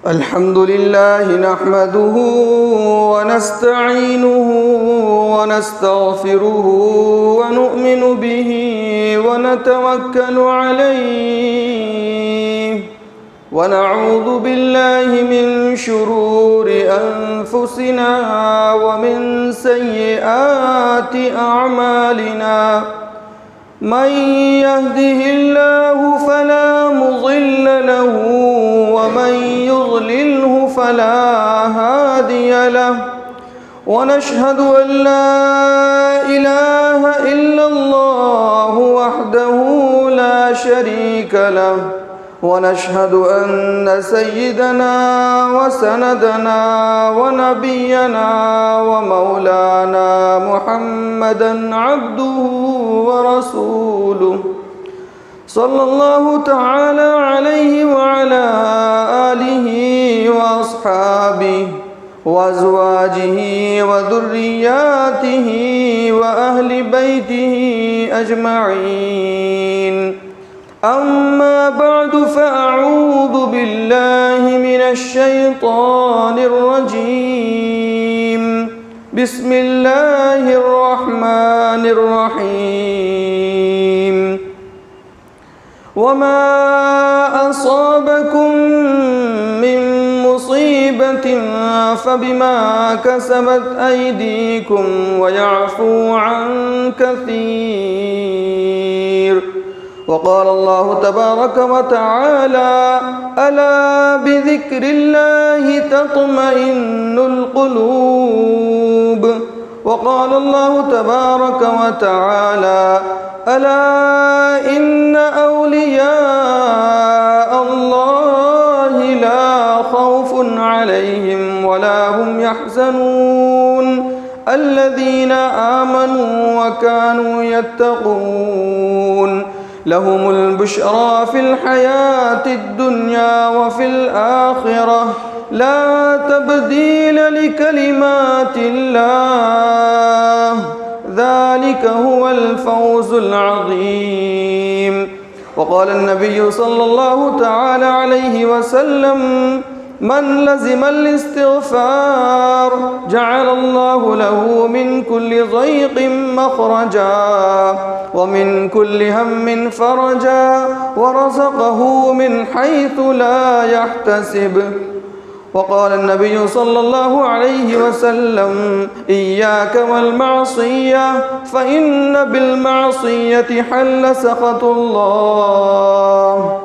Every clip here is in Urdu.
الحمد لله نحمده ونستعينه ونستغفره ونؤمن به ونتوكل عليه ونعوذ بالله من شرور أنفسنا ومن سيئات أعمالنا من يهده الله فلا مضل له ومن يضلله فلا هادي له ونشهد أن لا إله إلا الله وحده لا شريك له ونشهد أن سيدنا وسندنا ونبينا ومولانا محمدا عبده ورسوله صلى الله تعالى عليه وعلى آله وأصحابه وأزواجه وذرياته وأهل بيته أجمعين. أما بعد فأعوذ بالله من الشيطان الرجيم. بسم الله الرحمن الرحيم. وما أصابكم من مصيبة فبما كسبت أيديكم ويعفو عن كثير. وقال الله تبارك وتعالى: ألا بذكر الله تطمئن القلوب. وقال الله تبارك وتعالى: ألا إن أولياء الله لا خوف عليهم ولا هم يحزنون الذين آمنوا وكانوا يتقون لهم البشرى في الحياة الدنيا وفي الآخرة لا تبديل لكلمات الله ذلك هو الفوز العظيم. وقال النبي صلى الله تعالى عليه وسلم: من لزم الاستغفار جعل الله له من كل ضيق مخرجا ومن كل هم فرجا ورزقه من حيث لا يحتسب. وقال النبي صلى الله عليه وسلم: إياك والمعصية فإن بالمعصية حل سخط الله.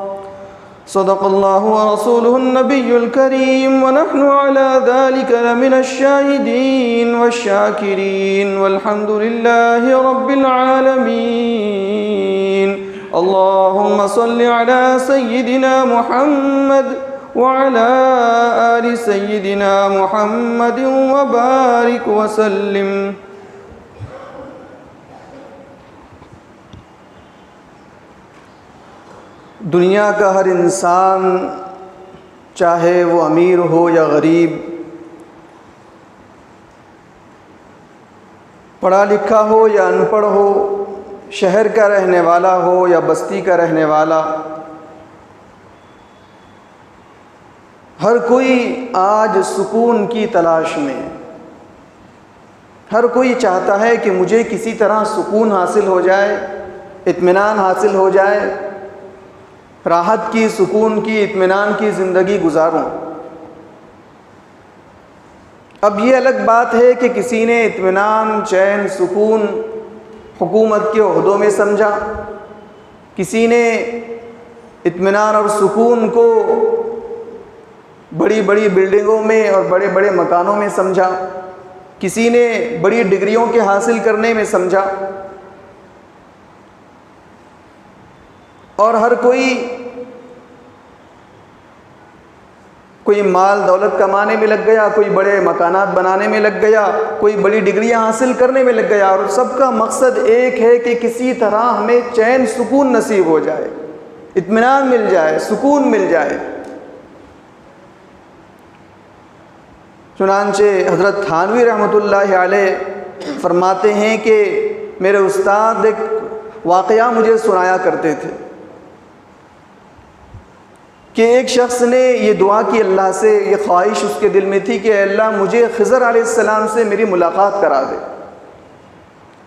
صدق الله ورسوله النبي الكريم ونحن على ذلك لمن الشاهدين والشاكرين والحمد لله رب العالمين. اللهم صل على سيدنا محمد وعلى آل سيدنا محمد وبارك وسلم. دنیا کا ہر انسان، چاہے وہ امیر ہو یا غریب، پڑھا لکھا ہو یا ان پڑھ ہو، شہر کا رہنے والا ہو یا بستی کا رہنے والا، ہر کوئی آج سکون کی تلاش میں ہے. ہر کوئی چاہتا ہے کہ مجھے کسی طرح سکون حاصل ہو جائے، اطمینان حاصل ہو جائے، راحت کی، سکون کی، اطمینان کی زندگی گزاروں. اب یہ الگ بات ہے کہ کسی نے اطمینان، چین، سکون حکومت کے عہدوں میں سمجھا، کسی نے اطمینان اور سکون کو بڑی بڑی بلڈنگوں میں اور بڑے بڑے مکانوں میں سمجھا، کسی نے بڑی ڈگریوں کے حاصل کرنے میں سمجھا، اور ہر کوئی مال دولت کمانے میں لگ گیا، کوئی بڑے مکانات بنانے میں لگ گیا، کوئی بڑی ڈگریاں حاصل کرنے میں لگ گیا، اور سب کا مقصد ایک ہے کہ کسی طرح ہمیں چین سکون نصیب ہو جائے، اطمینان مل جائے، سکون مل جائے. چنانچہ حضرت تھانوی رحمۃ اللہ علیہ فرماتے ہیں کہ میرے استاد ایک واقعہ مجھے سنایا کرتے تھے. کہ ایک شخص نے یہ دعا کی اللہ سے، یہ خواہش اس کے دل میں تھی کہ اے اللہ مجھے خضر علیہ السلام سے میری ملاقات کرا دے،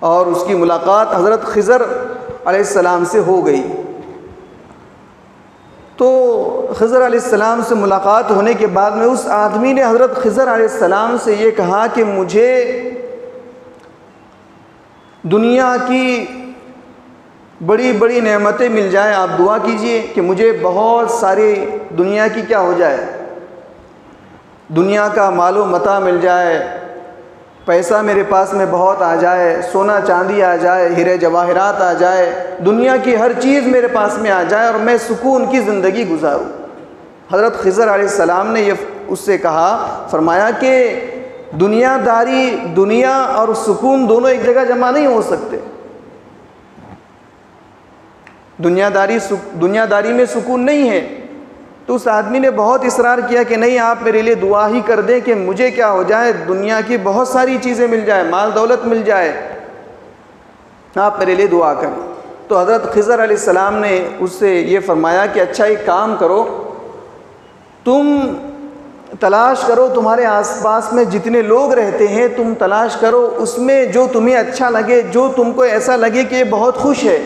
اور اس کی ملاقات حضرت خضر علیہ السلام سے ہو گئی۔ تو خضر علیہ السلام سے ملاقات ہونے کے بعد میں اس آدمی نے حضرت خضر علیہ السلام سے یہ کہا کہ مجھے دنیا کی بڑی بڑی نعمتیں مل جائیں، آپ دعا کیجئے کہ مجھے بہت ساری دنیا کی کیا ہو جائے، دنیا کا مال و متاع مل جائے، پیسہ میرے پاس میں بہت آ جائے، سونا چاندی آ جائے، ہیرے جواہرات آ جائے، دنیا کی ہر چیز میرے پاس میں آ جائے اور میں سکون کی زندگی گزاروں۔ حضرت خضر علیہ السلام نے یہ اس سے کہا، فرمایا کہ دنیا داری، دنیا اور سکون دونوں ایک جگہ جمع نہیں ہو سکتے۔ دنیا داری میں سکون نہیں ہے۔ تو اس آدمی نے بہت اصرار کیا کہ نہیں، آپ میرے لیے دعا ہی کر دیں کہ مجھے کیا ہو جائے، دنیا کی بہت ساری چیزیں مل جائے، مال دولت مل جائے، آپ میرے لیے دعا کریں۔ تو حضرت خضر علیہ السلام نے اس سے یہ فرمایا کہ اچھا ایک کام کرو، تم تلاش کرو، تمہارے آس پاس میں جتنے لوگ رہتے ہیں تم تلاش کرو، اس میں جو تمہیں اچھا لگے، جو تم کو ایسا لگے کہ یہ بہت خوش ہے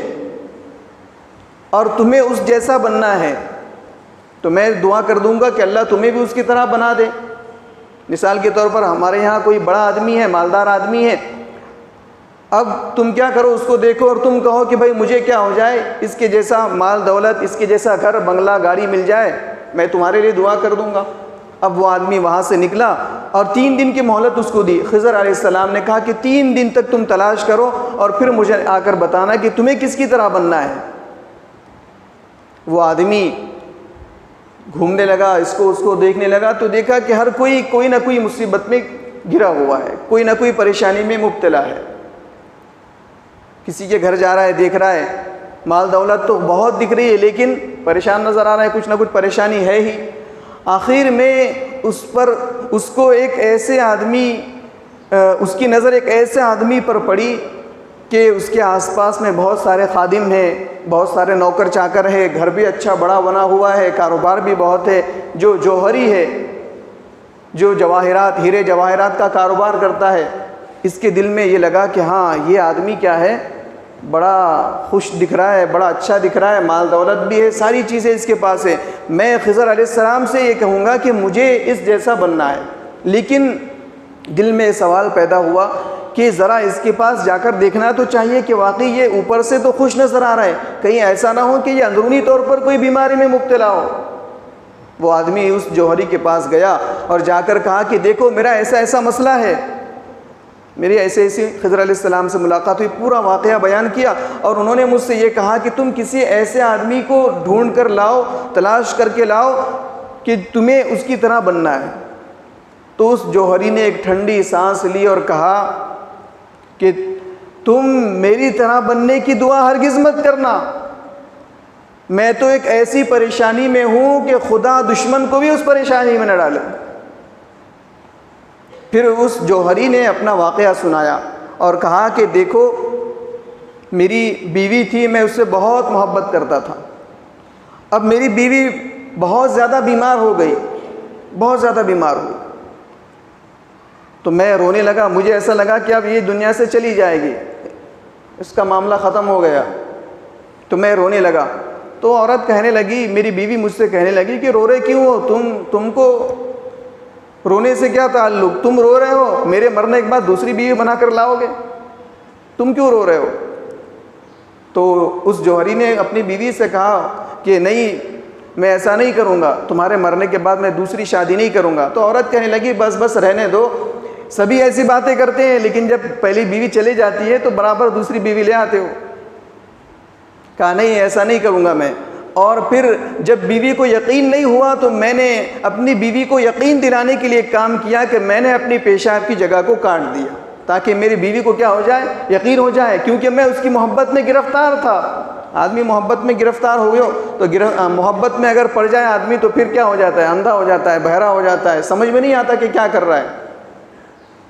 اور تمہیں اس جیسا بننا ہے، تو میں دعا کر دوں گا کہ اللہ تمہیں بھی اس کی طرح بنا دے۔ مثال کے طور پر ہمارے یہاں کوئی بڑا آدمی ہے، مالدار آدمی ہے، اب تم کیا کرو، اس کو دیکھو اور تم کہو کہ بھائی مجھے کیا ہو جائے، اس کے جیسا مال دولت، اس کے جیسا گھر بنگلہ گاڑی مل جائے، میں تمہارے لیے دعا کر دوں گا۔ اب وہ آدمی وہاں سے نکلا اور 3 دن کی مہلت اس کو دی۔ خضر علیہ السلام نے کہا کہ 3 دن تک تم تلاش کرو اور پھر مجھے آ کر بتانا کہ تمہیں کس کی طرح بننا ہے۔ وہ آدمی گھومنے لگا، اس کو دیکھنے لگا، تو دیکھا کہ ہر کوئی نہ کوئی مصیبت میں گھرا ہوا ہے، کوئی نہ کوئی پریشانی میں مبتلا ہے۔ کسی کے گھر جا رہا ہے، دیکھ رہا ہے مال دولت تو بہت دکھ رہی ہے لیکن پریشان نظر آ رہا ہے، کچھ نہ کچھ پریشانی ہے ہی۔ آخر میں اس کو ایک ایسے آدمی، اس کی نظر ایک ایسے آدمی پر پڑی کہ اس کے آس پاس میں بہت سارے خادم ہیں، بہت سارے نوکر چاکر ہے، گھر بھی اچھا بڑا بنا ہوا ہے، کاروبار بھی بہت ہے، جو جوہری ہے، جو جواہرات، ہیرے جواہرات کا کاروبار کرتا ہے۔ اس کے دل میں یہ لگا کہ ہاں یہ آدمی کیا ہے، بڑا خوش دکھ رہا ہے، بڑا اچھا دکھ رہا ہے، مال دولت بھی ہے، ساری چیزیں اس کے پاس ہے، میں خضر علیہ السلام سے یہ کہوں گا کہ مجھے اس جیسا بننا ہے۔ لیکن دل میں سوال پیدا ہوا کہ ذرا اس کے پاس جا کر دیکھنا تو چاہیے کہ واقعی یہ اوپر سے تو خوش نظر آ رہا ہے، کہیں ایسا نہ ہو کہ یہ اندرونی طور پر کوئی بیماری میں مبتلا ہو۔ وہ آدمی اس جوہری کے پاس گیا اور جا کر کہا کہ دیکھو میرا ایسا ایسا مسئلہ ہے، میری ایسے خضر علیہ السلام سے ملاقات ہوئی، پورا واقعہ بیان کیا، اور انہوں نے مجھ سے یہ کہا کہ تم کسی ایسے آدمی کو ڈھونڈ کر لاؤ، تلاش کر کے لاؤ کہ تمہیں اس کی طرح بننا ہے۔ تو اس جوہری نے ایک ٹھنڈی سانس لی اور کہا کہ تم میری طرح بننے کی دعا ہرگز مت کرنا، میں تو ایک ایسی پریشانی میں ہوں کہ خدا دشمن کو بھی اس پریشانی میں نہ ڈالے۔ پھر اس جوہری نے اپنا واقعہ سنایا اور کہا کہ دیکھو میری بیوی تھی، میں اس سے بہت محبت کرتا تھا، اب میری بیوی بہت زیادہ بیمار ہو گئی، بہت زیادہ بیمار ہوئی، تو میں رونے لگا، مجھے ایسا لگا کہ اب یہ دنیا سے چلی جائے گی، اس کا معاملہ ختم ہو گیا، تو میں رونے لگا۔ تو عورت کہنے لگی، میری بیوی مجھ سے کہنے لگی کہ رو رہے کیوں ہو، تم کو رونے سے کیا تعلق، تم رو رہے ہو، میرے مرنے کے بعد دوسری بیوی بنا کر لاؤ گے، تم کیوں رو رہے ہو؟ تو اس جوہری نے اپنی بیوی سے کہا کہ نہیں میں ایسا نہیں کروں گا، تمہارے مرنے کے بعد میں دوسری شادی نہیں کروں گا۔ تو عورت کہنے لگی بس رہنے دو، سبھی ایسی باتیں کرتے ہیں لیکن جب پہلی بیوی چلی جاتی ہے تو برابر دوسری بیوی لے آتے ہو۔ کہا نہیں ایسا نہیں کروں گا میں۔ اور پھر جب بیوی کو یقین نہیں ہوا تو میں نے اپنی بیوی کو یقین دلانے کے لیے کام کیا کہ میں نے اپنی پیشاب کی جگہ کو کاٹ دیا تاکہ میری بیوی کو کیا ہو جائے، یقین ہو جائے، کیونکہ میں اس کی محبت میں گرفتار تھا۔ آدمی محبت میں گرفتار ہو گیا تو محبت میں اگر پڑ جائے آدمی تو پھر کیا ہو جاتا ہے، اندھا ہو جاتا ہے، بہرا ہو جاتا ہے، سمجھ میں نہیں آتا کہ کیا کر رہا ہے۔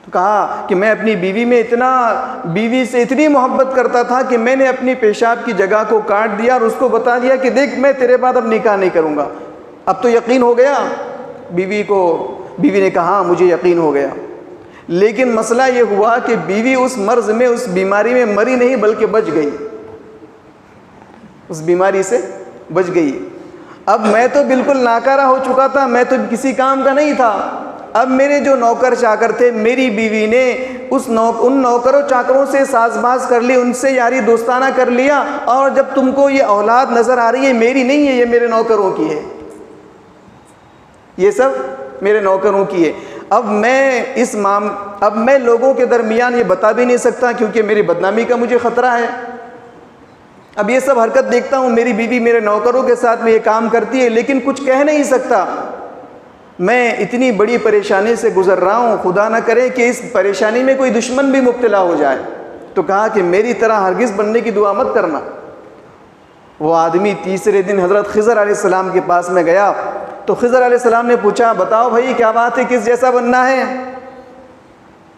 تو کہا کہ میں اپنی بیوی سے اتنی محبت کرتا تھا کہ میں نے اپنی پیشاب کی جگہ کو کاٹ دیا اور اس کو بتا دیا کہ دیکھ میں تیرے بعد اب نکاح نہیں کروں گا، اب تو یقین ہو گیا بیوی نے کہا مجھے یقین ہو گیا، لیکن مسئلہ یہ ہوا کہ بیوی اس مرض میں، اس بیماری میں مری نہیں بلکہ بچ گئی، اس بیماری سے بچ گئی۔ اب میں تو بالکل ناکارہ ہو چکا تھا، میں تو کسی کام کا نہیں تھا۔ اب میرے جو نوکر چاکر تھے، میری بیوی نے ان نوکروں چاکروں سے ساز باز کر لی، ان سے یاری دوستانہ کر لیا، اور جب تم کو یہ اولاد نظر آ رہی ہے میری نہیں ہے، یہ میرے نوکروں کی ہے، یہ سب میرے نوکروں کی ہے۔ اب میں لوگوں کے درمیان یہ بتا بھی نہیں سکتا کیونکہ میری بدنامی کا مجھے خطرہ ہے۔ اب یہ سب حرکت دیکھتا ہوں، میری بیوی میرے نوکروں کے ساتھ میں یہ کام کرتی ہے، لیکن کچھ کہہ نہیں سکتا۔ میں اتنی بڑی پریشانی سے گزر رہا ہوں، خدا نہ کرے کہ اس پریشانی میں کوئی دشمن بھی مبتلا ہو جائے۔ تو کہا کہ میری طرح ہرگز بننے کی دعا مت کرنا۔ وہ آدمی تیسرے دن حضرت خضر علیہ السلام کے پاس میں گیا تو خضر علیہ السلام نے پوچھا بتاؤ بھائی کیا بات ہے، کس جیسا بننا ہے؟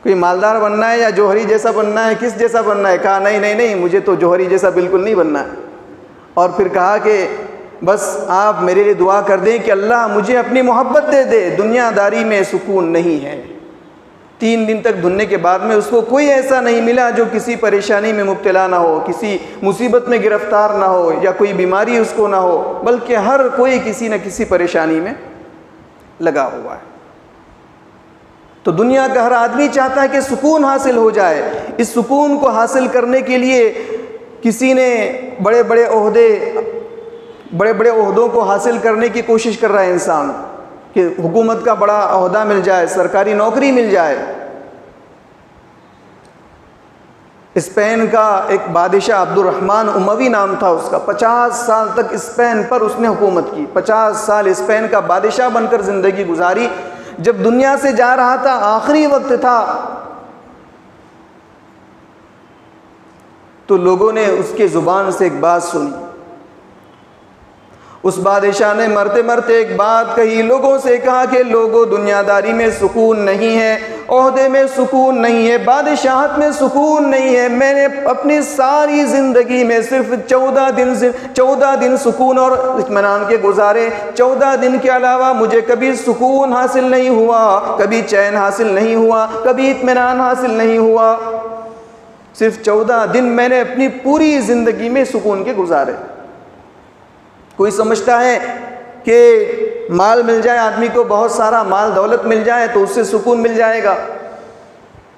کوئی مالدار بننا ہے یا جوہری جیسا بننا ہے، کس جیسا بننا ہے؟ کہا نہیں مجھے تو جوہری جیسا بالکل نہیں بننا ہے۔ اور پھر کہا کہ بس آپ میرے لیے دعا کر دیں کہ اللہ مجھے اپنی محبت دے دے، دنیا داری میں سکون نہیں ہے۔ 3 دن تک دھننے کے بعد میں اس کو کوئی ایسا نہیں ملا جو کسی پریشانی میں مبتلا نہ ہو، کسی مصیبت میں گرفتار نہ ہو، یا کوئی بیماری اس کو نہ ہو، بلکہ ہر کوئی کسی نہ کسی پریشانی میں لگا ہوا ہے۔ تو دنیا کا ہر آدمی چاہتا ہے کہ سکون حاصل ہو جائے۔ اس سکون کو حاصل کرنے کے لیے کسی نے بڑے بڑے عہدوں کو حاصل کرنے کی کوشش کر رہا ہے انسان، کہ حکومت کا بڑا عہدہ مل جائے، سرکاری نوکری مل جائے۔ اسپین کا ایک بادشاہ عبد الرحمن اموی نام تھا اس کا، 50 سال تک اسپین پر اس نے حکومت کی، 50 سال اسپین کا بادشاہ بن کر زندگی گزاری۔ جب دنیا سے جا رہا تھا، آخری وقت تھا، تو لوگوں نے اس کے زبان سے ایک بات سنی۔ اس بادشاہ نے مرتے مرتے ایک بات کہی، لوگوں سے کہا کہ لوگوں دنیا داری میں سکون نہیں ہے، عہدے میں سکون نہیں ہے، بادشاہت میں سکون نہیں ہے۔ میں نے اپنی ساری زندگی میں صرف 14 دن سکون اور اطمینان کے گزارے، 14 دن کے علاوہ مجھے کبھی سکون حاصل نہیں ہوا، کبھی چین حاصل نہیں ہوا، کبھی اطمینان حاصل نہیں ہوا۔ صرف 14 دن میں نے اپنی پوری زندگی میں سکون کے گزارے۔ کوئی سمجھتا ہے کہ مال مل جائے آدمی کو، بہت سارا مال دولت مل جائے تو اس سے سکون مل جائے گا۔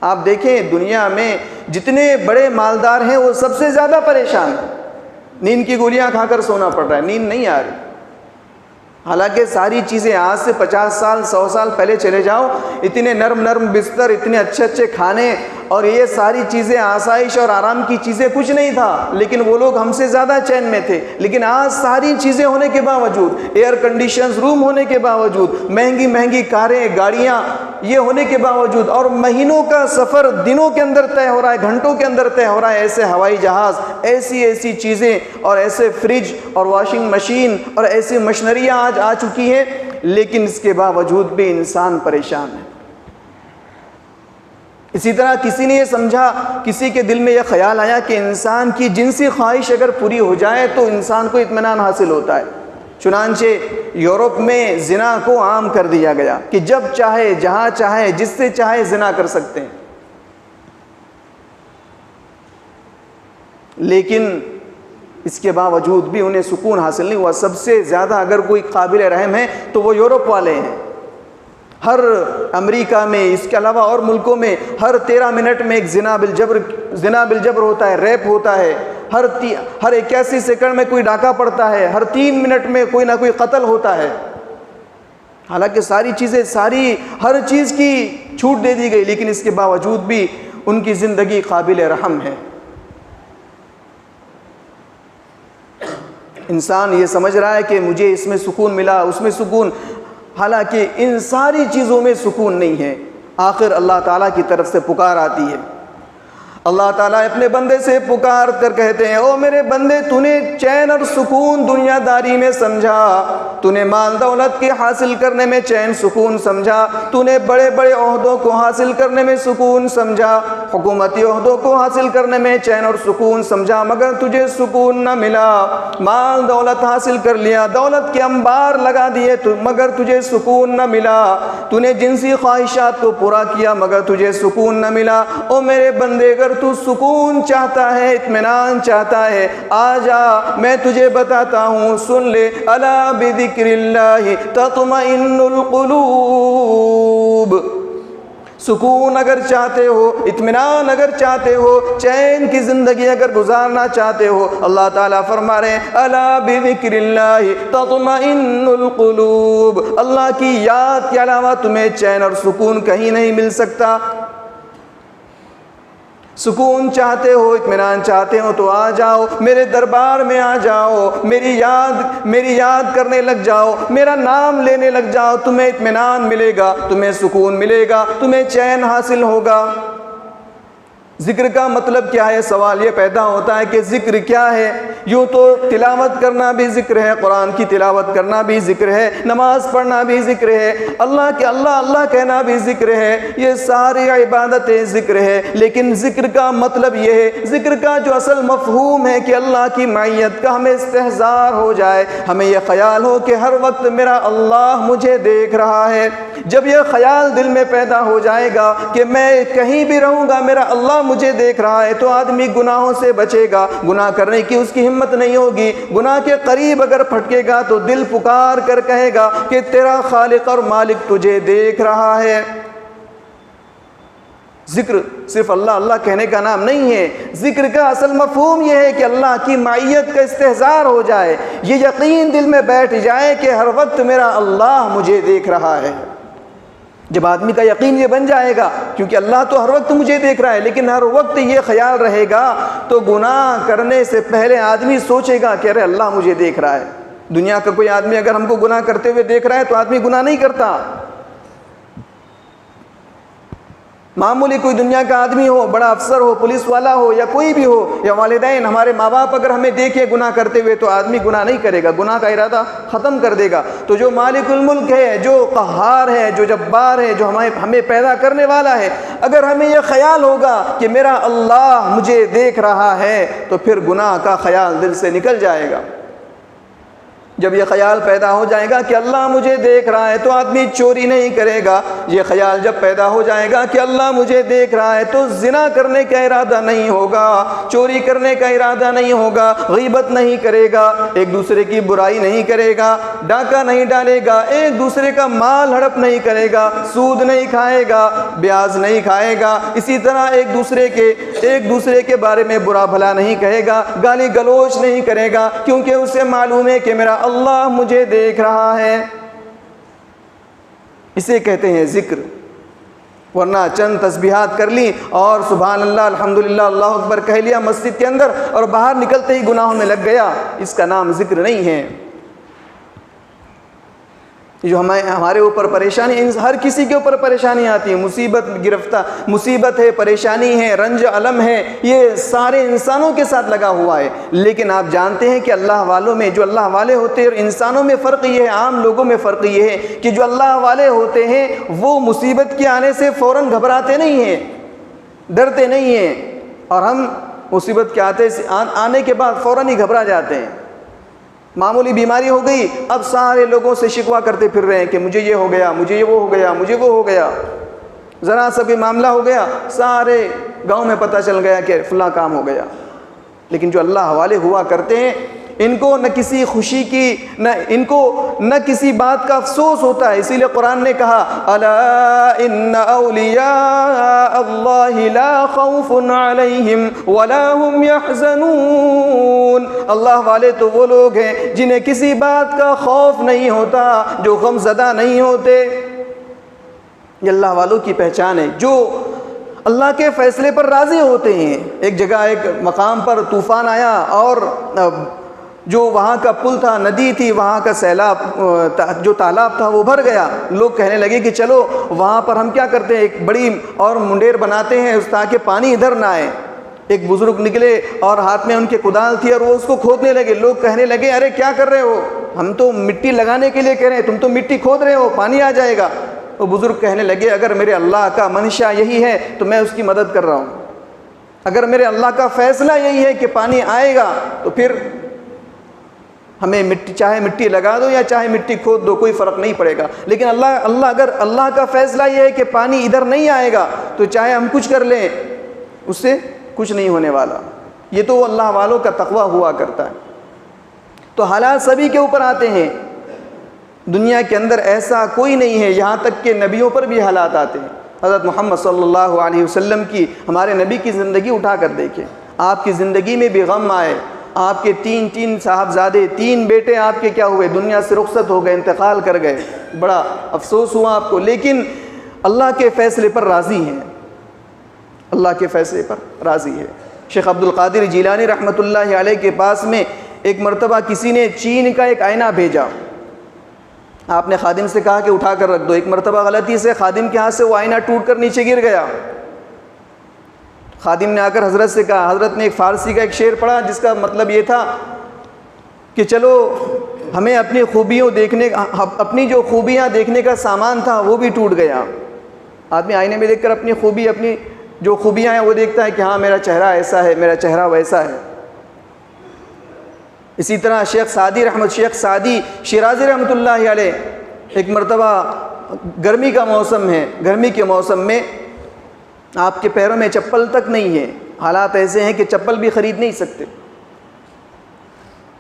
آپ دیکھیں دنیا میں جتنے بڑے مالدار ہیں وہ سب سے زیادہ پریشان ہیں، نیند کی گولیاں کھا کر سونا پڑ رہا ہے، نیند نہیں آ رہی۔ حالانکہ ساری چیزیں آج سے 50 سال 100 سال پہلے چلے جاؤ، اتنے نرم بستر، اتنے اچھے کھانے، اور یہ ساری چیزیں آسائش اور آرام کی چیزیں کچھ نہیں تھا، لیکن وہ لوگ ہم سے زیادہ چین میں تھے۔ لیکن آج ساری چیزیں ہونے کے باوجود، ایئر کنڈیشنز روم ہونے کے باوجود، مہنگی کاریں گاڑیاں یہ ہونے کے باوجود، اور مہینوں کا سفر دنوں کے اندر طے ہو رہا ہے، گھنٹوں کے اندر طے ہو رہا ہے، ایسے ہوائی جہاز، ایسی چیزیں، اور ایسے فریج اور واشنگ مشین اور ایسی مشینریاں آج آ چکی ہیں، لیکن اس کے باوجود بھی انسان پریشان ہے۔ اسی طرح کسی نے یہ سمجھا، کسی کے دل میں یہ خیال آیا کہ انسان کی جنسی خواہش اگر پوری ہو جائے تو انسان کو اطمینان حاصل ہوتا ہے۔ چنانچہ یورپ میں زنا کو عام کر دیا گیا کہ جب چاہے، جہاں چاہے، جس سے چاہے زنا کر سکتے ہیں۔ لیکن اس کے باوجود بھی انہیں سکون حاصل نہیں ہوا۔ سب سے زیادہ اگر کوئی قابل رحم ہے تو وہ یورپ والے ہیں۔ ہر امریکہ میں، اس کے علاوہ اور ملکوں میں، ہر 13 منٹ میں ایک زنا بالجبر ہوتا ہے، ریپ ہوتا ہے، ہر 81 سیکنڈ میں کوئی ڈاکہ پڑتا ہے، ہر 3 منٹ میں کوئی نہ کوئی قتل ہوتا ہے۔ حالانکہ ہر چیز کی چھوٹ دے دی گئی، لیکن اس کے باوجود بھی ان کی زندگی قابل رحم ہے۔ انسان یہ سمجھ رہا ہے کہ مجھے اس میں سکون ملا، اس میں سکون، حالانکہ ان ساری چیزوں میں سکون نہیں ہے۔ آخر اللہ تعالیٰ کی طرف سے پکار آتی ہے، اللہ تعالیٰ اپنے بندے سے پکار کر کہتے ہیں، او میرے بندے، تو نے چین اور سکون دنیا داری میں سمجھا، تو نے مال دولت کے حاصل کرنے میں چین سکون سمجھا، تو نے بڑے بڑے عہدوں کو حاصل کرنے میں سکون سمجھا، حکومتی عہدوں کو حاصل کرنے میں چین اور سکون سمجھا، مگر تجھے سکون نہ ملا۔ مال دولت حاصل کر لیا، دولت کے انبار لگا دیے مگر تجھے سکون نہ ملا، تو نے جنسی خواہشات کو پورا کیا مگر تجھے سکون نہ ملا۔ او میرے بندے، اگر تو سکون چاہتا ہے، اطمینان چاہتا ہے، آ جا، میں تجھے بتاتا ہوں، سن لے، الا بذکر اللہ تطمئن القلوب۔ سکون اگر چاہتے ہو، اطمینان اگر چاہتے ہو، چین کی زندگی اگر گزارنا چاہتے ہو، اللہ تعالیٰ فرما رہے ہیں الا بذکر اللہ تطمئن القلوب، اللہ کی یاد کے علاوہ تمہیں چین اور سکون کہیں نہیں مل سکتا۔ سکون چاہتے ہو، اطمینان چاہتے ہو تو آ جاؤ، میرے دربار میں آ جاؤ، میری یاد کرنے لگ جاؤ، میرا نام لینے لگ جاؤ، تمہیں اطمینان ملے گا، تمہیں سکون ملے گا، تمہیں چین حاصل ہوگا۔ ذکر کا مطلب کیا ہے؟ سوال یہ پیدا ہوتا ہے کہ ذکر کیا ہے؟ یوں تو تلاوت کرنا بھی ذکر ہے، قرآن کی تلاوت کرنا بھی ذکر ہے، نماز پڑھنا بھی ذکر ہے، اللہ اللہ کہنا بھی ذکر ہے، یہ ساری عبادتیں ذکر ہے، لیکن ذکر کا مطلب یہ ہے، ذکر کا جو اصل مفہوم ہے کہ اللہ کی معیت کا ہمیں استحضار ہو جائے، ہمیں یہ خیال ہو کہ ہر وقت میرا اللہ مجھے دیکھ رہا ہے۔ جب یہ خیال دل میں پیدا ہو جائے گا کہ میں کہیں بھی رہوں گا میرا اللہ مجھے دیکھ رہا ہے، تو آدمی گناہوں سے بچے گا، گناہ کرنے کی اس کی ہمت نہیں ہوگی۔ گناہ کے قریب اگر پھٹکے گا تو دل پکار کر کہے گا کہ تیرا خالق اور مالک تجھے دیکھ رہا ہے۔ ذکر صرف اللہ اللہ کہنے کا نام نہیں ہے، ذکر کا اصل مفہوم یہ ہے کہ اللہ کی معیت کا استحضار ہو جائے، یہ یقین دل میں بیٹھ جائے کہ ہر وقت میرا اللہ مجھے دیکھ رہا ہے۔ جب آدمی کا یقین یہ بن جائے گا، کیونکہ اللہ تو ہر وقت مجھے دیکھ رہا ہے، لیکن ہر وقت یہ خیال رہے گا تو گناہ کرنے سے پہلے آدمی سوچے گا کہ ارے اللہ مجھے دیکھ رہا ہے۔ دنیا کا کوئی آدمی اگر ہم کو گناہ کرتے ہوئے دیکھ رہا ہے تو آدمی گناہ نہیں کرتا۔ معمولی کوئی دنیا کا آدمی ہو، بڑا افسر ہو، پولیس والا ہو، یا کوئی بھی ہو، یا والدین، ہمارے ماں باپ اگر ہمیں دیکھے گناہ کرتے ہوئے تو آدمی گناہ نہیں کرے گا، گناہ کا ارادہ ختم کر دے گا۔ تو جو مالک الملک ہے، جو قہار ہے، جو جبار ہے، جو ہمیں پیدا کرنے والا ہے، اگر ہمیں یہ خیال ہوگا کہ میرا اللہ مجھے دیکھ رہا ہے تو پھر گناہ کا خیال دل سے نکل جائے گا۔ جب یہ خیال پیدا ہو جائے گا کہ اللہ مجھے دیکھ رہا ہے تو آدمی چوری نہیں کرے گا۔ یہ خیال جب پیدا ہو جائے گا کہ اللہ مجھے دیکھ رہا ہے تو زنا کرنے کا ارادہ نہیں ہوگا، چوری کرنے کا ارادہ نہیں ہوگا، غیبت نہیں کرے گا، ایک دوسرے کی برائی نہیں کرے گا، ڈاکہ نہیں ڈالے گا، ایک دوسرے کا مال ہڑپ نہیں کرے گا، سود نہیں کھائے گا، بیاج نہیں کھائے گا، اسی طرح ایک دوسرے کے بارے میں برا بھلا نہیں کہے گا، گالی گلوچ نہیں کرے گا، کیونکہ اسے معلوم ہے کہ میرا اللہ مجھے دیکھ رہا ہے۔ اسے کہتے ہیں ذکر۔ ورنہ چند تسبیحات کر لی اور سبحان اللہ، الحمدللہ، اللہ اکبر کہہ لیا مسجد کے اندر اور باہر نکلتے ہی گناہوں میں لگ گیا، اس کا نام ذکر نہیں ہے۔ جو ہمارے اوپر پریشانی، ہر کسی کے اوپر پریشانی آتی ہے، مصیبت ہے، پریشانی ہے، رنج علم ہے، یہ سارے انسانوں کے ساتھ لگا ہوا ہے۔ لیکن آپ جانتے ہیں کہ اللہ والوں میں، جو اللہ والے ہوتے ہیں اور انسانوں میں فرق یہ ہے، عام لوگوں میں فرق یہ ہے کہ جو اللہ والے ہوتے ہیں وہ مصیبت کے آنے سے فوراً گھبراتے نہیں ہیں، ڈرتے نہیں ہیں، اور ہم مصیبت کے آنے کے بعد فوراً ہی گھبرا جاتے ہیں۔ معمولی بیماری ہو گئی، اب سارے لوگوں سے شکوہ کرتے پھر رہے ہیں کہ مجھے یہ ہو گیا، مجھے وہ ہو گیا، مجھے وہ ہو گیا۔ ذرا سا بھی معاملہ ہو گیا، سارے گاؤں میں پتہ چل گیا کہ فلاں کام ہو گیا۔ لیکن جو اللہ والے ہوا کرتے ہیں، ان کو نہ کسی خوشی کی، ان کو نہ کسی بات کا افسوس ہوتا ہے۔ اسی لیے قرآن نے کہا الا ان اولیاء اللہ لا خوف علیہم ولا هم يحزنون۔ اللہ والے تو وہ لوگ ہیں جنہیں کسی بات کا خوف نہیں ہوتا، جو غم زدہ نہیں ہوتے۔ یہ اللہ والوں کی پہچان ہے، جو اللہ کے فیصلے پر راضی ہوتے ہیں۔ ایک جگہ ایک مقام پر طوفان آیا اور جو وہاں کا پل تھا، ندی تھی، وہاں کا سیلاب جو تالاب تھا وہ بھر گیا۔ لوگ کہنے لگے کہ چلو وہاں پر ہم کیا کرتے ہیں، ایک بڑی اور منڈیر بناتے ہیں تاکہ پانی ادھر نہ آئے۔ ایک بزرگ نکلے اور ہاتھ میں ان کے کدال تھی اور وہ اس کو کھودنے لگے. لوگ کہنے لگے ارے کیا کر رہے ہو, ہم تو مٹی لگانے کے لیے کہہ رہے ہیں, تم تو مٹی کھود رہے ہو, پانی آ جائے گا. وہ بزرگ کہنے لگے اگر میرے اللہ کا منشا یہی ہے تو میں اس کی مدد کر رہا ہوں. اگر میرے اللہ کا فیصلہ یہی ہے کہ پانی آئے گا تو پھر ہمیں مٹی, چاہے مٹی لگا دو یا چاہے مٹی کھود دو, کوئی فرق نہیں پڑے گا. لیکن اگر اللہ کا فیصلہ یہ ہے کہ پانی ادھر نہیں آئے گا تو چاہے ہم کچھ کر لیں اس سے کچھ نہیں ہونے والا. یہ تو اللہ والوں کا تقویٰ ہوا کرتا ہے. تو حالات سبھی کے اوپر آتے ہیں. دنیا کے اندر ایسا کوئی نہیں ہے, یہاں تک کہ نبیوں پر بھی حالات آتے ہیں. حضرت محمد صلی اللہ علیہ وسلم کی, ہمارے نبی کی زندگی اٹھا کر دیکھیں. آپ کی زندگی میں بھی غم آئے. آپ کے تین صاحبزادے, 3 بیٹے آپ کے کیا ہوئے, دنیا سے رخصت ہو گئے, انتقال کر گئے. بڑا افسوس ہوا آپ کو, لیکن اللہ کے فیصلے پر راضی ہیں. اللہ کے فیصلے پر راضی ہے. شیخ عبد القادر جیلانی رحمۃ اللہ علیہ کے پاس میں ایک مرتبہ کسی نے چین کا ایک آئینہ بھیجا. آپ نے خادم سے کہا کہ اٹھا کر رکھ دو. ایک مرتبہ غلطی سے خادم کے ہاتھ سے وہ آئینہ ٹوٹ کر نیچے گر گیا. خادم نے آ کر حضرت سے کہا. حضرت نے ایک فارسی کا ایک شعر پڑھا جس کا مطلب یہ تھا کہ چلو ہمیں اپنی خوبیوں دیکھنے, اپنی جو خوبیاں دیکھنے کا سامان تھا وہ بھی ٹوٹ گیا. آدمی آئینے میں دیکھ کر اپنی خوبی, اپنی جو خوبیاں ہیں وہ دیکھتا ہے کہ ہاں میرا چہرہ ایسا ہے, میرا چہرہ ویسا ہے. اسی طرح شیخ سعدی شیرازی رحمۃ اللہ علیہ, ایک مرتبہ گرمی کا موسم ہے, گرمی کے موسم میں آپ کے پیروں میں چپل تک نہیں ہے. حالات ایسے ہیں کہ چپل بھی خرید نہیں سکتے.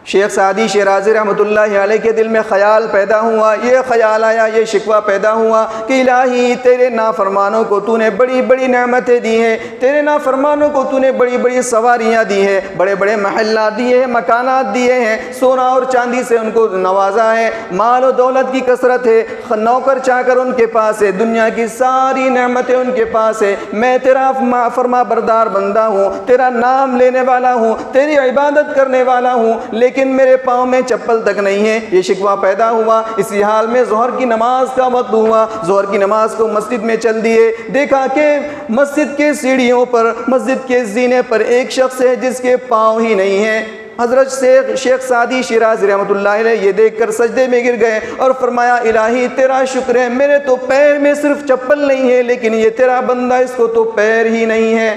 شیخ سعدی شیرازی رحمۃ اللہ علیہ کے دل میں خیال پیدا ہوا, یہ خیال آیا, یہ شکوہ پیدا ہوا کہ الہی تیرے نافرمانوں کو تو نے بڑی بڑی نعمتیں دی ہیں, تیرے نافرمانوں کو تو نے بڑی بڑی سواریاں دی ہیں, بڑے بڑے محلات دیے ہیں, مکانات دیے ہیں, سونا اور چاندی سے ان کو نوازا ہے, مال و دولت کی کثرت ہے, نوکر چاکر ان کے پاس ہے, دنیا کی ساری نعمتیں ان کے پاس ہے. میں تیرا فرما بردار بندہ ہوں, تیرا نام لینے والا ہوں, تیری عبادت کرنے والا ہوں, لیکن میرے پاؤں میں چپل تک نہیں ہے. یہ شکوہ پیدا ہوا. اسی حال میں ظہر کی نماز کا وقت ہوا. ظہر کی نماز کو مسجد میں چل دیے. دیکھا کہ مسجد کے سیڑھیوں پر, مسجد کے زینے پر ایک شخص ہے جس کے پاؤں ہی نہیں ہیں. حضرت شیخ سعدی شیرازی رحمۃ اللہ علیہ یہ دیکھ کر سجدے میں گر گئے اور فرمایا الہی تیرا شکر ہے, میرے تو پیر میں صرف چپل نہیں ہے, لیکن یہ تیرا بندہ اس کو تو پیر ہی نہیں ہے.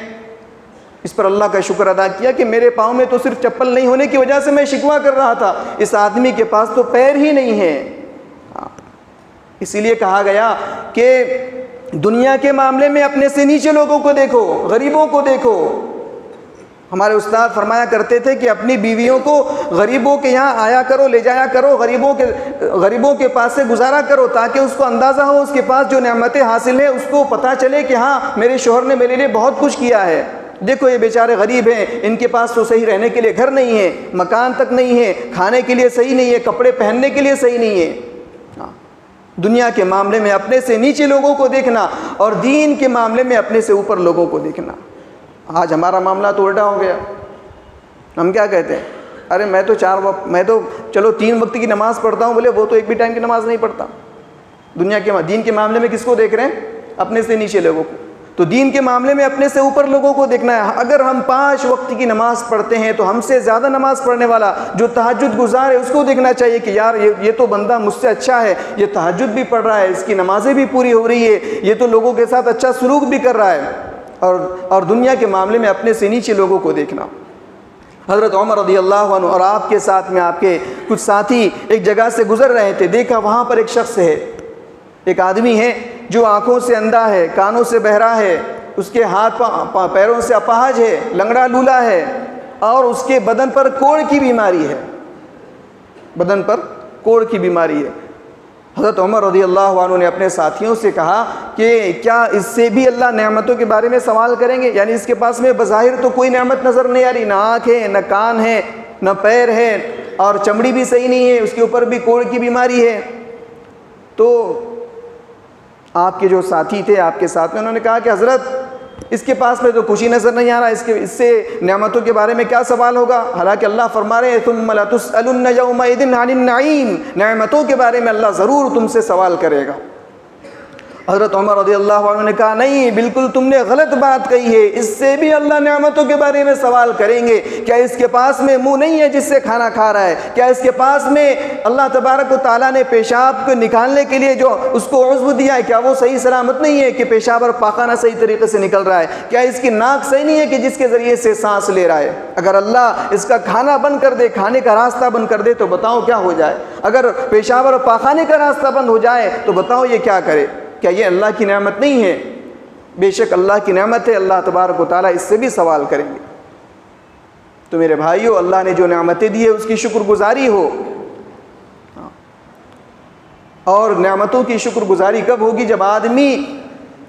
اس پر اللہ کا شکر ادا کیا کہ میرے پاؤں میں تو صرف چپل نہیں ہونے کی وجہ سے میں شکوہ کر رہا تھا, اس آدمی کے پاس تو پیر ہی نہیں ہے. اسی لیے کہا گیا کہ دنیا کے معاملے میں اپنے سے نیچے لوگوں کو دیکھو, غریبوں کو دیکھو. ہمارے استاد فرمایا کرتے تھے کہ اپنی بیویوں کو غریبوں کے یہاں آیا کرو, لے جایا کرو, غریبوں کے پاس سے گزارا کرو, تاکہ اس کو اندازہ ہو اس کے پاس جو نعمتیں حاصل ہیں اس کو پتہ چلے کہ ہاں میرے شوہر نے میرے لیے بہت کچھ کیا ہے. دیکھو یہ بیچارے غریب ہیں, ان کے پاس تو صحیح رہنے کے لیے گھر نہیں ہے, مکان تک نہیں ہے, کھانے کے لیے صحیح نہیں ہے, کپڑے پہننے کے لیے صحیح نہیں ہے. دنیا کے معاملے میں اپنے سے نیچے لوگوں کو دیکھنا اور دین کے معاملے میں اپنے سے اوپر لوگوں کو دیکھنا. آج ہمارا معاملہ تو الٹا ہو گیا. ہم کیا کہتے ہیں, ارے میں تو چلو 3 وقت کی نماز پڑھتا ہوں, بولے وہ تو ایک بھی ٹائم کی نماز نہیں پڑھتا. دین کے معاملے میں کس کو دیکھ رہے ہیں, اپنے سے نیچے لوگوں کو. تو دین کے معاملے میں اپنے سے اوپر لوگوں کو دیکھنا ہے. اگر ہم 5 وقت کی نماز پڑھتے ہیں تو ہم سے زیادہ نماز پڑھنے والا جو تہجد گزار ہے اس کو دیکھنا چاہیے کہ یار یہ تو بندہ مجھ سے اچھا ہے, یہ تہجد بھی پڑھ رہا ہے, اس کی نمازیں بھی پوری ہو رہی ہے, یہ تو لوگوں کے ساتھ اچھا سلوک بھی کر رہا ہے. اور دنیا کے معاملے میں اپنے سے نیچے لوگوں کو دیکھنا. حضرت عمر رضی اللہ عنہ اور آپ کے ساتھ میں آپ کے کچھ ساتھی ایک جگہ سے گزر رہے تھے. دیکھا وہاں پر ایک شخص ہے, ایک آدمی ہے جو آنکھوں سے اندھا ہے, کانوں سے بہرا ہے, اس کے ہاتھ پیروں سے اپاہج ہے, لنگڑا لولا ہے, اور اس کے بدن پر کوڑ کی بیماری ہے, بدن پر کوڑ کی بیماری ہے. حضرت عمر رضی اللہ عنہ نے اپنے ساتھیوں سے کہا کہ کیا اس سے بھی اللہ نعمتوں کے بارے میں سوال کریں گے؟ یعنی اس کے پاس میں بظاہر تو کوئی نعمت نظر نہیں آ رہی, نہ آنکھ ہے, نہ کان ہے, نہ پیر ہے, اور چمڑی بھی صحیح نہیں ہے, اس کے اوپر بھی کوڑ کی بیماری ہے. تو آپ کے جو ساتھی تھے آپ کے ساتھ میں, انہوں نے کہا کہ حضرت اس کے پاس میں تو کچھ ہی نظر نہیں آ رہا, اس سے نعمتوں کے بارے میں کیا سوال ہوگا؟ حالانکہ اللہ فرما رہے ہیں ثم لتسألن یومئذ عن النعیم, نعمتوں کے بارے میں اللہ ضرور تم سے سوال کرے گا. حضرت عمر رضی اللہ عنہ نے کہا نہیں، بالکل تم نے غلط بات کہی ہے، اس سے بھی اللہ نعمتوں کے بارے میں سوال کریں گے۔ کیا اس کے پاس میں منہ نہیں ہے جس سے کھانا کھا رہا ہے؟ کیا اس کے پاس میں اللہ تبارک و تعالیٰ نے پیشاب کو نکالنے کے لیے جو اس کو عضو دیا ہے، کیا وہ صحیح سلامت نہیں ہے کہ پیشاب اور پاخانہ صحیح طریقے سے نکل رہا ہے؟ کیا اس کی ناک صحیح نہیں ہے کہ جس کے ذریعے سے سانس لے رہا ہے؟ اگر اللہ اس کا کھانا بند کر دے، کھانے کا راستہ بند کر دے تو بتاؤ کیا ہو جائے؟ اگر پیشاب اور پاخانے کا راستہ بند ہو جائے تو بتاؤ یہ کیا کرے؟ کیا یہ اللہ کی نعمت نہیں ہے؟ بے شک اللہ کی نعمت ہے، اللہ تبارک و تعالیٰ اس سے بھی سوال کریں گے۔ تو میرے بھائیو، اللہ نے جو نعمتیں دی ہے اس کی شکر گزاری ہو۔ اور نعمتوں کی شکر گزاری کب ہوگی؟ جب آدمی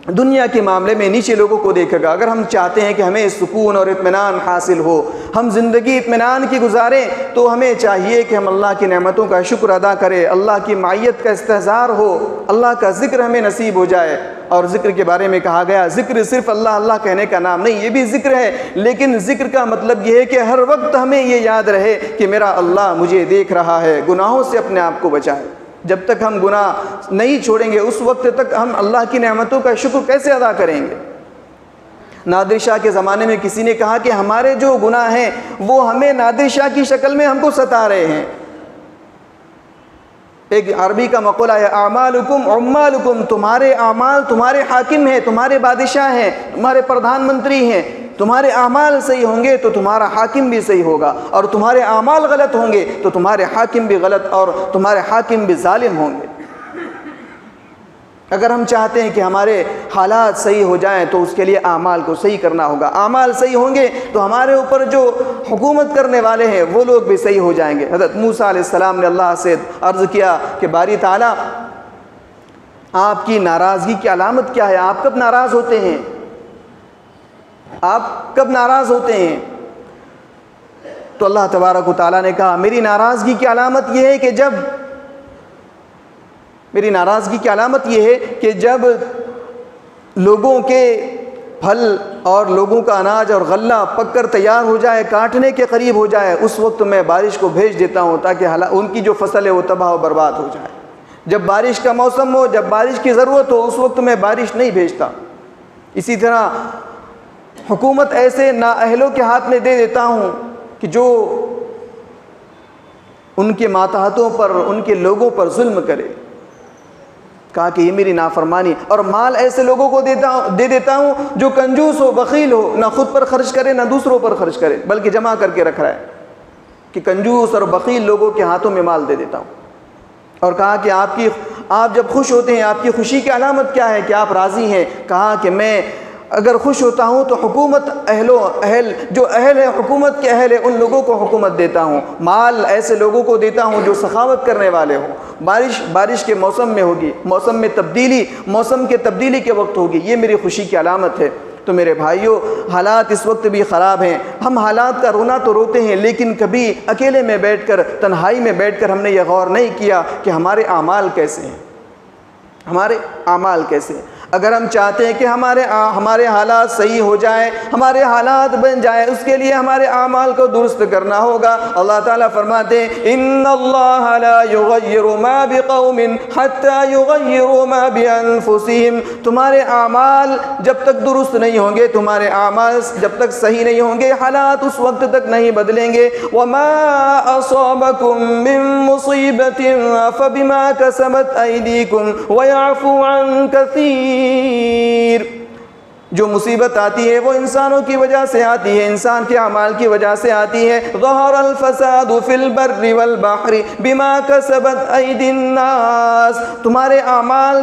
دنیا کے معاملے میں نیچے لوگوں کو دیکھے گا۔ اگر ہم چاہتے ہیں کہ ہمیں سکون اور اطمینان حاصل ہو، ہم زندگی اطمینان کی گزاریں، تو ہمیں چاہیے کہ ہم اللہ کی نعمتوں کا شکر ادا کریں، اللہ کی معیت کا استحضار ہو، اللہ کا ذکر ہمیں نصیب ہو جائے۔ اور ذکر کے بارے میں کہا گیا، ذکر صرف اللہ اللہ کہنے کا نام نہیں، یہ بھی ذکر ہے، لیکن ذکر کا مطلب یہ ہے کہ ہر وقت ہمیں یہ یاد رہے کہ میرا اللہ مجھے دیکھ رہا ہے، گناہوں سے اپنے آپ کو بچائے۔ جب تک ہم گناہ نہیں چھوڑیں گے اس وقت تک ہم اللہ کی نعمتوں کا شکر کیسے ادا کریں گے؟ نادر شاہ کے زمانے میں کسی نے کہا کہ ہمارے جو گناہ ہیں وہ ہمیں نادر شاہ کی شکل میں ہم کو ستا رہے ہیں۔ ایک عربی کا مقولہ ہے، اعمالکم عمالکم، تمہارے اعمال تمہارے حاکم ہیں، تمہارے بادشاہ ہیں، تمہارے پردھان منتری ہیں۔ تمہارے اعمال صحیح ہوں گے تو تمہارا حاکم بھی صحیح ہوگا، اور تمہارے اعمال غلط ہوں گے تو تمہارے حاکم بھی غلط اور تمہارے حاکم بھی ظالم ہوں گے۔ اگر ہم چاہتے ہیں کہ ہمارے حالات صحیح ہو جائیں تو اس کے لیے اعمال کو صحیح کرنا ہوگا۔ اعمال صحیح ہوں گے تو ہمارے اوپر جو حکومت کرنے والے ہیں وہ لوگ بھی صحیح ہو جائیں گے۔ حضرت موسیٰ علیہ السلام نے اللہ سے عرض کیا کہ باری تعالیٰ، آپ کی ناراضگی کی علامت کیا ہے؟ آپ کب ناراض ہوتے ہیں؟ آپ کب ناراض ہوتے ہیں؟ تو اللہ تبارک و تعالیٰ نے کہا، میری ناراضگی کی علامت یہ ہے کہ جب لوگوں کے پھل اور لوگوں کا اناج اور غلہ پک کر تیار ہو جائے، کاٹنے کے قریب ہو جائے، اس وقت میں بارش کو بھیج دیتا ہوں تاکہ ان کی جو فصل ہے وہ تباہ و برباد ہو جائے۔ جب بارش کا موسم ہو، جب بارش کی ضرورت ہو، اس وقت میں بارش نہیں بھیجتا۔ اسی طرح حکومت ایسے نااہلوں کے ہاتھ میں دے دیتا ہوں کہ جو ان کے ماتحتوں پر، ان کے لوگوں پر ظلم کرے۔ کہا کہ یہ میری نافرمانی۔ اور مال ایسے لوگوں کو دے دیتا ہوں جو کنجوس ہو، بخیل ہو، نہ خود پر خرچ کرے نہ دوسروں پر خرچ کرے، بلکہ جمع کر کے رکھ رہا ہے، کہ کنجوس اور بخیل لوگوں کے ہاتھوں میں مال دے دیتا ہوں۔ اور کہا کہ آپ جب خوش ہوتے ہیں، آپ کی خوشی کی علامت کیا ہے کہ آپ راضی ہیں؟ کہا کہ میں اگر خوش ہوتا ہوں تو حکومت جو اہل ہے، حکومت کے اہل ہے، ان لوگوں کو حکومت دیتا ہوں، مال ایسے لوگوں کو دیتا ہوں جو سخاوت کرنے والے ہوں۔ بارش کے موسم میں ہوگی، موسم کے تبدیلی کے وقت ہوگی، یہ میری خوشی کی علامت ہے۔ تو میرے بھائیوں، حالات اس وقت بھی خراب ہیں، ہم حالات کا رونا تو روتے ہیں، لیکن کبھی اکیلے میں بیٹھ کر، تنہائی میں بیٹھ کر ہم نے یہ غور نہیں کیا کہ ہمارے اعمال کیسے ہیں، ہمارے اعمال کیسے ہیں۔ اگر ہم چاہتے ہیں کہ ہمارے حالات صحیح ہو جائیں، ہمارے حالات بن جائیں، اس کے لیے ہمارے اعمال کو درست کرنا ہوگا۔ اللہ تعالیٰ فرماتے ہیں، ان اللہ لا یغیر ما بقوم حتی یغیروا ما بانفسہم۔ تمہارے اعمال جب تک درست نہیں ہوں گے، تمہارے اعمال جب تک صحیح نہیں ہوں گے، حالات اس وقت تک نہیں بدلیں گے۔ وما اصابکم من مصیبت فبما کسبت ایدیکم ویعفو عن کثیر۔ جو مصیبت آتی ہے وہ انسانوں کی وجہ سے آتی ہے، انسان کے اعمال کی وجہ سے آتی ہے۔ ظہر الفساد فی البر والبحر بما کسبت ایدی الناس۔ تمہارے اعمال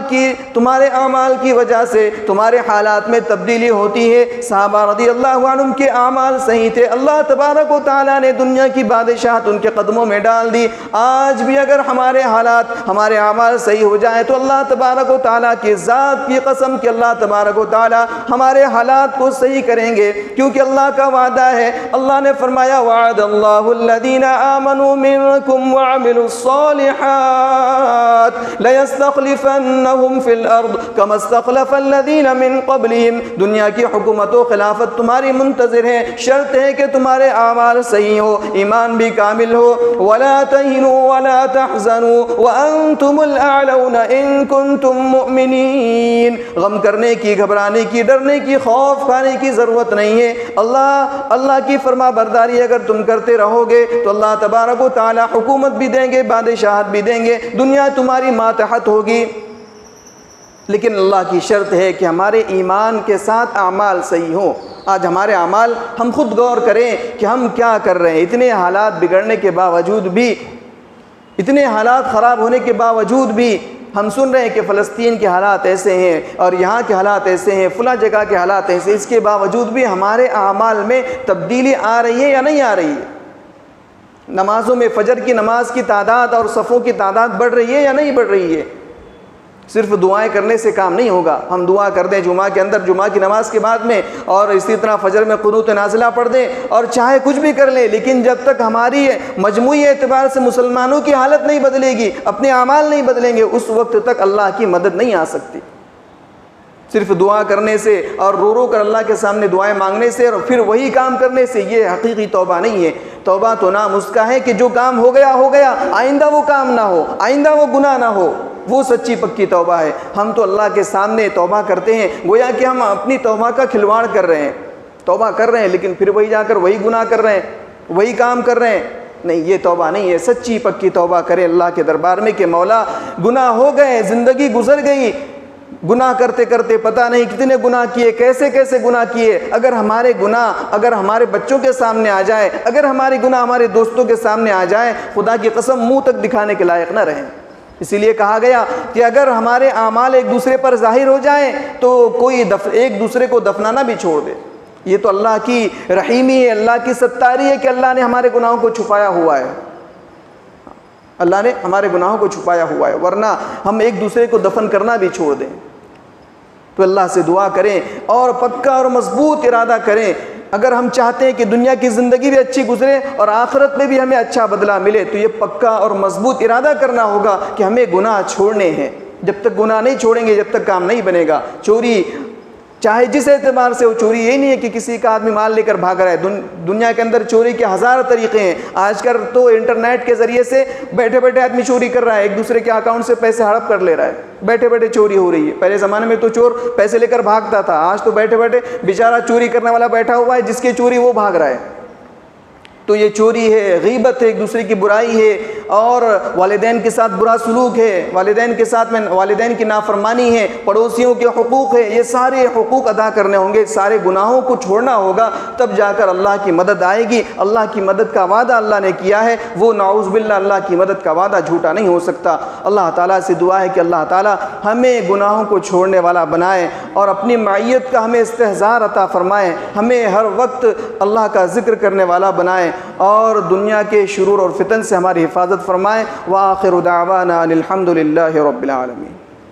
کی وجہ سے تمہارے حالات میں تبدیلی ہوتی ہے۔ صحابہ رضی اللہ عنہم کے اعمال صحیح تھے، اللہ تبارک و تعالیٰ نے دنیا کی بادشاہت ان کے قدموں میں ڈال دی۔ آج بھی اگر ہمارے حالات، ہمارے اعمال صحیح ہو جائیں تو اللہ تبارک و تعالیٰ کی ذات کی قسم کہ اللہ تبارک و تعالیٰ ہمارے حالات کو صحیح کریں گے، کیونکہ اللہ کا وعدہ ہے۔ اللہ نے فرمایا، وعد اللہ الذین آمنوا منکم وعملوا الصالحات لیستخلفنہم فی الارض کما استخلف الذین من قبلہم۔ دنیا کی حکومت و خلافت تمہاری منتظر ہے، شرط ہے کہ تمہارے اعمال صحیح ہو، ایمان بھی کامل ہو۔ ولا تہنوا ولا تحزنوا وانتم الاعلون ان کنتم مؤمنین۔ غم کرنے کی، گھبرانے کی، ڈرنے کی، خوف کھانے کی ضرورت نہیں ہے۔ اللہ کی فرما برداری اگر تم کرتے رہو گے تو اللہ تبارک و تعالی حکومت بھی دیں گے، بادشاہت بھی دیں گے، دنیا تمہاری ماتحت ہوگی۔ لیکن اللہ کی شرط ہے کہ ہمارے ایمان کے ساتھ اعمال صحیح ہوں۔ آج ہمارے اعمال، ہم خود غور کریں کہ ہم کیا کر رہے ہیں۔ اتنے حالات بگڑنے کے باوجود بھی، اتنے حالات خراب ہونے کے باوجود بھی ہم سن رہے ہیں کہ فلسطین کے حالات ایسے ہیں اور یہاں کے حالات ایسے ہیں، فلاں جگہ کے حالات ایسے، اس کے باوجود بھی ہمارے اعمال میں تبدیلی آ رہی ہے یا نہیں آ رہی ہے؟ نمازوں میں فجر کی نماز کی تعداد اور صفوں کی تعداد بڑھ رہی ہے یا نہیں بڑھ رہی ہے؟ صرف دعائیں کرنے سے کام نہیں ہوگا۔ ہم دعا کر دیں جمعہ کے اندر، جمعہ کی نماز کے بعد میں، اور اسی طرح فجر میں قنوت نازلہ پڑھ دیں، اور چاہے کچھ بھی کر لیں، لیکن جب تک ہماری مجموعی اعتبار سے مسلمانوں کی حالت نہیں بدلے گی، اپنے اعمال نہیں بدلیں گے، اس وقت تک اللہ کی مدد نہیں آ سکتی۔ صرف دعا کرنے سے اور رو رو کر اللہ کے سامنے دعائیں مانگنے سے اور پھر وہی کام کرنے سے یہ حقیقی توبہ نہیں ہے۔ توبہ تو نام اس کا ہے کہ جو کام ہو گیا ہو گیا، آئندہ وہ کام نہ ہو، آئندہ وہ گناہ نہ ہو، وہ سچی پکی توبہ ہے۔ ہم تو اللہ کے سامنے توبہ کرتے ہیں گویا کہ ہم اپنی توبہ کا کھلواڑ کر رہے ہیں، توبہ کر رہے ہیں لیکن پھر وہی جا کر وہی گناہ کر رہے ہیں، وہی کام کر رہے ہیں۔ نہیں، یہ توبہ نہیں ہے۔ سچی پکی توبہ کریں اللہ کے دربار میں کہ مولا گناہ ہو گئے، زندگی گزر گئی، گناہ کرتے کرتے پتہ نہیں کتنے گناہ کیے، کیسے کیسے گناہ کیے۔ اگر ہمارے گناہ اگر ہمارے بچوں کے سامنے آ جائے، اگر ہمارے گناہ ہمارے دوستوں کے سامنے آ جائے، خدا کی قسم منہ تک دکھانے کے لائق نہ رہیں۔ اسی لیے کہا گیا کہ اگر ہمارے اعمال ایک دوسرے پر ظاہر ہو جائیں تو کوئی ایک دوسرے کو دفنانا بھی چھوڑ دے۔ یہ تو اللہ کی رحیمی ہے، اللہ کی ستاری ہے کہ اللہ نے ہمارے گناہوں کو چھپایا ہوا ہے، اللہ نے ہمارے گناہوں کو چھپایا ہوا ہے، ورنہ ہم ایک دوسرے کو دفن کرنا بھی چھوڑ دیں۔ تو اللہ سے دعا کریں اور پکا اور مضبوط ارادہ کریں۔ اگر ہم چاہتے ہیں کہ دنیا کی زندگی بھی اچھی گزرے اور آخرت میں بھی ہمیں اچھا بدلہ ملے تو یہ پکا اور مضبوط ارادہ کرنا ہوگا کہ ہمیں گناہ چھوڑنے ہیں۔ جب تک گناہ نہیں چھوڑیں گے، جب تک کام نہیں بنے گا۔ چوری چاہے جس اعتبار سے ہو، چوری یہ نہیں ہے کہ کسی کا آدمی مال لے کر بھاگ رہا ہے۔ دنیا کے اندر چوری کے ہزار طریقے ہیں۔ آج کل تو انٹرنیٹ کے ذریعے سے بیٹھے بیٹھے آدمی چوری کر رہا ہے، ایک دوسرے کے اکاؤنٹ سے پیسے ہڑپ کر لے رہا ہے، بیٹھے بیٹھے چوری ہو رہی ہے۔ پہلے زمانے میں تو چور پیسے لے کر بھاگتا تھا، آج تو بیٹھے بیٹھے بیچارہ چوری کرنے والا بیٹھا ہوا ہے، جس کی چوری وہ بھاگ رہا ہے۔ تو یہ چوری ہے، غیبت ہے، ایک دوسرے کی برائی ہے، اور والدین کے ساتھ برا سلوک ہے، والدین کے ساتھ میں والدین کی نافرمانی ہے، پڑوسیوں کے حقوق ہے۔ یہ سارے حقوق ادا کرنے ہوں گے، سارے گناہوں کو چھوڑنا ہوگا، تب جا کر اللہ کی مدد آئے گی۔ اللہ کی مدد کا وعدہ اللہ نے کیا ہے، وہ نعوذ باللہ اللہ کی مدد کا وعدہ جھوٹا نہیں ہو سکتا۔ اللہ تعالیٰ سے دعا ہے کہ اللہ تعالیٰ ہمیں گناہوں کو چھوڑنے والا بنائے اور اپنی معیت کا ہمیں استحضار عطا فرمائے، ہمیں ہر وقت اللہ کا ذکر کرنے والا بنائے اور دنیا کے شرور اور فتن سے ہماری حفاظت فرمائے۔ وآخر دعوانا الحمد للہ رب العالمین۔